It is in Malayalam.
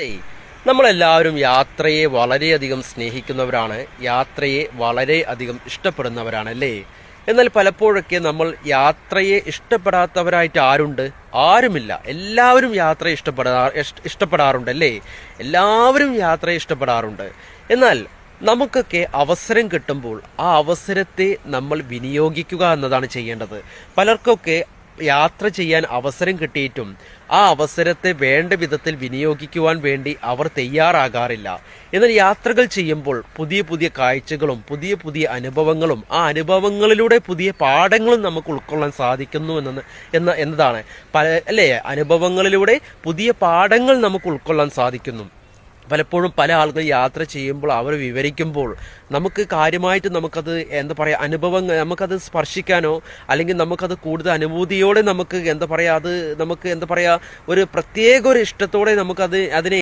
ഏയ് നമ്മളെല്ലാവരും യാത്രയെ വളരെയധികം സ്നേഹിക്കുന്നവരാണ്, യാത്രയെ വളരെ അധികം ഇഷ്ടപ്പെടുന്നവരാണ് അല്ലേ? എന്നാൽ പലപ്പോഴൊക്കെ നമ്മൾ യാത്രയെ ഇഷ്ടപ്പെടാത്തവരായിട്ട് ആരുണ്ട്? ആരുമില്ല. എല്ലാവരും യാത്ര ഇഷ്ടപ്പെടാറുണ്ട് അല്ലേ? എല്ലാവരും യാത്രയെ ഇഷ്ടപ്പെടാറുണ്ട്. എന്നാൽ നമുക്കൊക്കെ അവസരം കിട്ടുമ്പോൾ ആ അവസരത്തെ നമ്മൾ വിനിയോഗിക്കുക എന്നതാണ് ചെയ്യേണ്ടത്. പലർക്കൊക്കെ യാത്ര ചെയ്യാൻ അവസരം കിട്ടിയിട്ടും ആ അവസരത്തെ വേണ്ട വിധത്തിൽ വിനിയോഗിക്കുവാൻ വേണ്ടി അവർ തയ്യാറാകാറില്ല. എന്നാൽ യാത്രകൾ ചെയ്യുമ്പോൾ പുതിയ പുതിയ കാഴ്ചകളും പുതിയ പുതിയ അനുഭവങ്ങളും ആ അനുഭവങ്ങളിലൂടെ പുതിയ പാഠങ്ങളും നമുക്ക് ഉൾക്കൊള്ളാൻ സാധിക്കുന്നു എന്നതാണ് അല്ലേ? അനുഭവങ്ങളിലൂടെ പുതിയ പാഠങ്ങൾ നമുക്ക് ഉൾക്കൊള്ളാൻ സാധിക്കുന്നു. പലപ്പോഴും പല ആളുകൾ യാത്ര ചെയ്യുമ്പോൾ അവർ വിവരിക്കുമ്പോൾ നമുക്ക് കാര്യമായിട്ട് നമുക്കത് എന്താ പറയുക, അനുഭവങ്ങൾ നമുക്കത് സ്പർശിക്കാനോ അല്ലെങ്കിൽ നമുക്കത് കൂടുതൽ അനുഭൂതിയോടെ നമുക്ക് എന്താ പറയുക, അത് നമുക്ക് എന്താ പറയുക, ഒരു പ്രത്യേക ഒരു ഇഷ്ടത്തോടെ നമുക്കത് അതിനെ